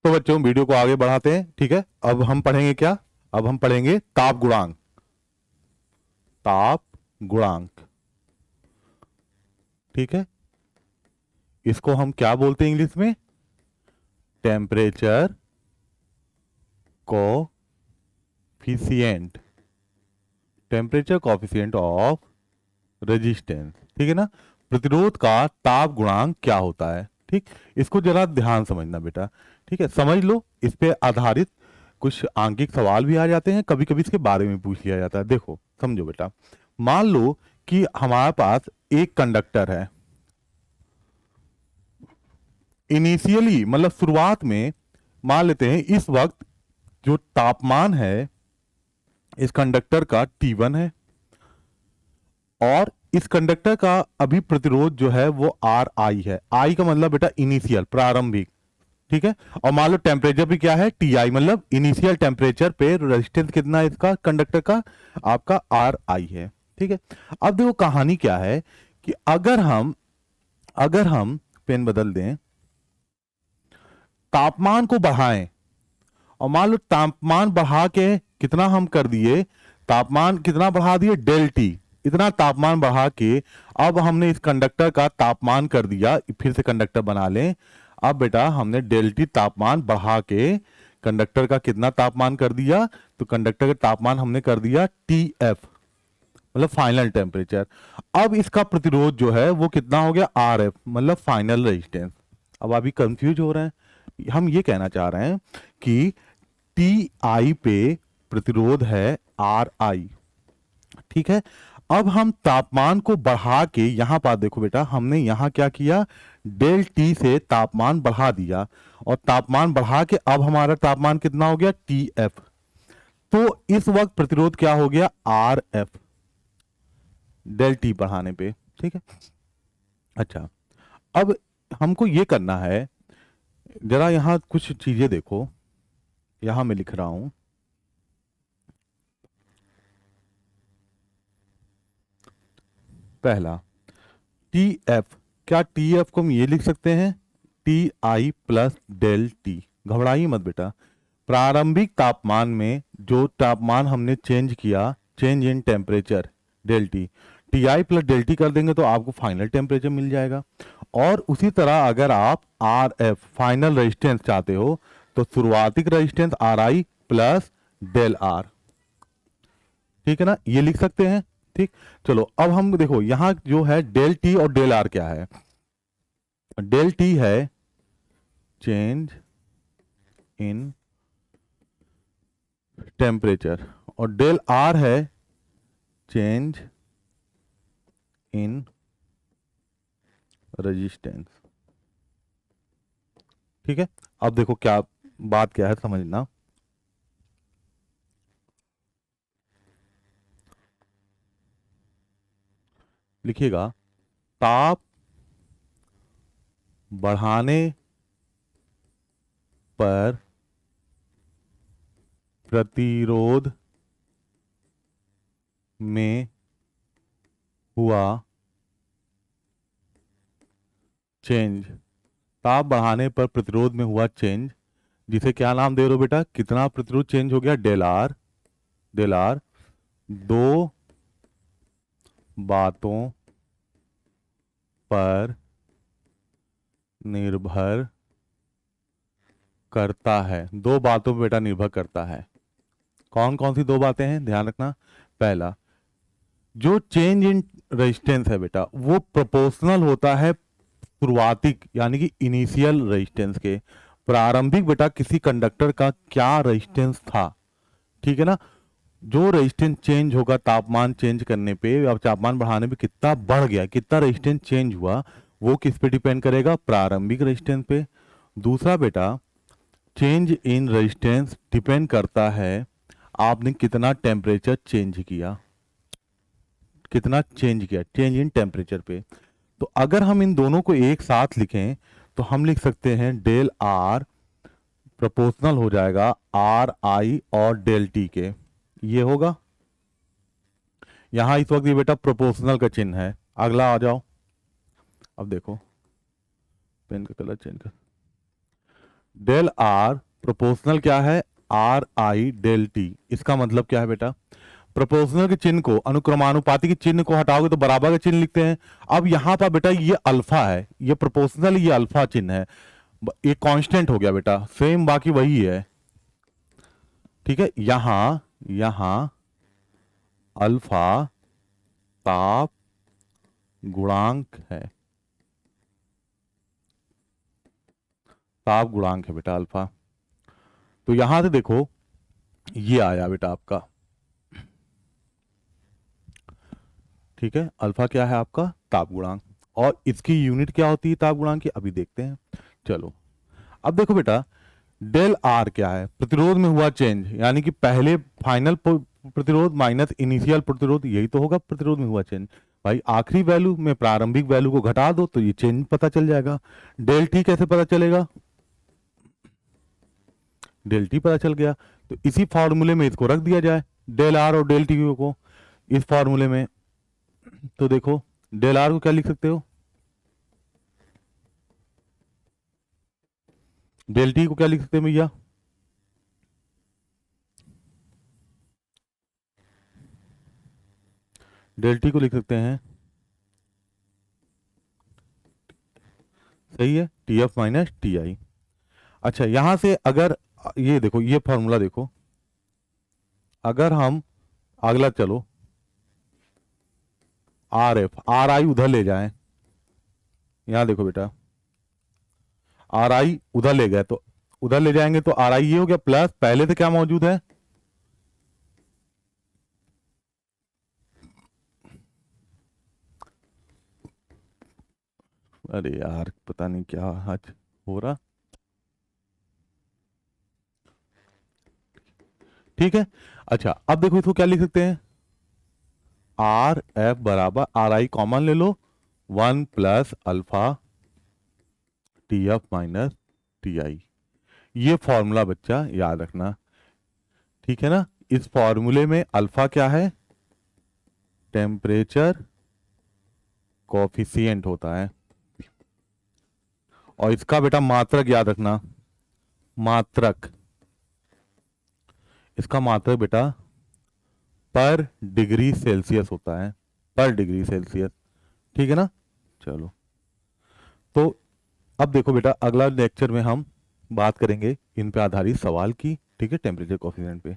तो बच्चों वीडियो को आगे बढ़ाते हैं। ठीक है, अब हम पढ़ेंगे क्या? अब हम पढ़ेंगे ताप गुणांक। ताप गुणांक, ठीक है, इसको हम क्या बोलते हैं इंग्लिश में? Temperature coefficient. Temperature coefficient of resistance, ठीक है ना। प्रतिरोध का ताप गुणांक क्या होता है? ठीक, इसको जरा ध्यान समझना बेटा। ठीक है, समझ लो। इस पे आधारित कुछ आंकिक सवाल भी आ जाते हैं, कभी कभी इसके बारे में पूछ लिया जाता है। देखो समझो बेटा, मान लो कि हमारे पास एक कंडक्टर है। इनिशियली मतलब शुरुआत में मान लेते हैं इस वक्त जो तापमान है इस कंडक्टर का T1 है, और इस कंडक्टर का अभी प्रतिरोध जो है वो RI है। I का मतलब बेटा इनिशियल, प्रारंभिक, ठीक है। और मान लो टेम्परेचर भी क्या है? TI, मतलब इनिशियल टेम्परेचर पे रेजिस्टेंस कितना है इसका कंडक्टर का? आपका RI है, ठीक है। अब देखो कहानी क्या है कि अगर हम पेन बदल दें, तापमान को बढ़ाएं, और मान लो तापमान बढ़ा के कितना हम कर दिए, तापमान कितना बढ़ा दिए? डेल टी, इतना तापमान बढ़ा के अब हमने इस कंडक्टर का तापमान कर दिया, फिर से कंडक्टर बना लें। अब बेटा हमने डेल टी तापमान बढ़ा के कंडक्टर का कितना तापमान कर दिया? तो कंडक्टर का तापमान हमने कर दिया TF, मतलब फाइनल टेम्परेचर। अब इसका प्रतिरोध जो है वो कितना हो गया? RF, मतलब फाइनल रेजिस्टेंस। अब अभी कंफ्यूज हो रहे हैं। हम ये कहना चाह रहे हैं कि TI पे प्रतिरोध है RI, ठीक है। अब हम तापमान को बढ़ा के, यहां पर देखो बेटा, हमने यहां क्या किया? डेल टी से तापमान बढ़ा दिया, और तापमान बढ़ा के अब हमारा तापमान कितना हो गया? TF। तो इस वक्त प्रतिरोध क्या हो गया? RF, डेल टी बढ़ाने पे, ठीक है। अच्छा, अब हमको ये करना है, जरा यहां कुछ चीजें देखो, यहां मैं लिख रहा हूं। पहला TF, क्या TF को हम ये लिख सकते हैं? TI plus del T. घबराइए मत बेटा, प्रारंभिक तापमान में जो तापमान हमने चेंज किया, change in temperature, del T, TI plus del T कर देंगे तो आपको फाइनल टेम्परेचर मिल जाएगा। और उसी तरह अगर आप RF फाइनल रेजिस्टेंस चाहते हो तो शुरुआती resistance RI plus del R, ठीक है ना, ये लिख सकते हैं। ठीक, चलो अब हम देखो यहां जो है डेल टी और डेल आर क्या है? डेल टी है चेंज इन टेम्परेचर, और डेल आर है चेंज इन रेजिस्टेंस, ठीक है। अब देखो क्या बात क्या है, समझना। लिखिएगा, ताप बढ़ाने पर प्रतिरोध में हुआ चेंज, ताप बढ़ाने पर प्रतिरोध में हुआ चेंज, जिसे क्या नाम दे रहे हो बेटा? कितना प्रतिरोध चेंज हो गया? Del are. डेल आर दो बातों पर निर्भर करता है। दो बातों पर बेटा निर्भर करता है। कौन कौन सी दो बातें हैं, ध्यान रखना। पहला, जो चेंज इन रेजिस्टेंस है बेटा वो प्रोपोर्शनल होता है शुरुआती यानी कि इनिशियल रेजिस्टेंस के। प्रारंभिक बेटा किसी कंडक्टर का क्या रेजिस्टेंस था, ठीक है ना, जो रेजिस्टेंस चेंज होगा तापमान चेंज करने पे, अब तापमान बढ़ाने पे कितना बढ़ गया, कितना रेजिस्टेंस चेंज हुआ, वो किस पे डिपेंड करेगा? प्रारंभिक रेजिस्टेंस पे। दूसरा बेटा, चेंज इन रेजिस्टेंस डिपेंड करता है आपने कितना टेम्परेचर चेंज किया, कितना चेंज किया, चेंज इन टेम्परेचर पे। तो अगर हम इन दोनों को एक साथ लिखें तो हम लिख सकते हैं डेल आर प्रोपोर्शनल हो जाएगा आर आई और डेल टी के, ये होगा। यहां इस वक्त ये बेटा प्रोपोर्शनल का चिन्ह है। अगला आ जाओ, अब देखो पेन का कलर चेंज कर, डेल आर प्रोपोर्शनल क्या है, आर आई डेल टी। इसका मतलब क्या है बेटा, प्रोपोर्शनल के चिन्ह को, अनुक्रमानुपाती के चिन्ह को हटाओगे तो बराबर का चिन्ह लिखते हैं। अब यहां पर बेटा ये अल्फा है, ये प्रोपोर्शनल, ये अल्फा चिन्ह है, ये कांस्टेंट हो गया बेटा, सेम बाकी वही है। ठीक है, यहां यहां अल्फा ताप गुणांक है, ताप गुणांक है बेटा अल्फा। तो यहां से देखो ये आया बेटा आपका, ठीक है, अल्फा क्या है आपका, ताप गुणांक। और इसकी यूनिट क्या होती है ताप गुणांक की, अभी देखते हैं। चलो अब देखो बेटा, डेल आर क्या है, प्रतिरोध में हुआ चेंज, यानी कि पहले फाइनल प्रतिरोध माइनस इनिशियल प्रतिरोध, यही तो होगा प्रतिरोध में हुआ चेंज। भाई आखिरी वैल्यू में प्रारंभिक वैल्यू को घटा दो तो ये चेंज पता चल जाएगा। डेल टी कैसे पता चलेगा, डेल टी पता चल गया, तो इसी फॉर्मूले में इसको रख दिया जाए, डेल आर और डेल टी को इस फॉर्मूले में। तो देखो डेल आर को क्या लिख सकते हो, डेल टी को क्या लिख सकते हैं भैया, डेल टी को लिख सकते हैं, सही है, T F minus T I. अच्छा यहां से अगर ये देखो, ये फॉर्मूला देखो, अगर हम अगला चलो आर एफ, आर आई उधर ले जाएं, यहां देखो बेटा आर आई उधर ले गए, तो उधर ले जाएंगे तो आर आई ये हो गया, प्लस पहले से क्या मौजूद है, अरे यार पता नहीं क्या आज हो रहा। ठीक है, अच्छा अब देखो इसको क्या लिख सकते हैं, आर एफ बराबर आर आई कॉमन ले लो, 1 + alpha T F minus T I. ये फॉर्मूला बच्चा याद रखना, ठीक है ना। इस फॉर्मूले में अल्फा क्या है, टेम्परेचर कोफिशिएंट होता है, और इसका बेटा मात्रक याद रखना, मात्रक, इसका मात्रक बेटा पर डिग्री सेल्सियस होता है, पर डिग्री सेल्सियस, ठीक है ना। चलो तो अब देखो बेटा, अगला लेक्चर में हम बात करेंगे इन पे आधारित सवाल की, ठीक है, टेम्परेचर कोफिशिएंट पे।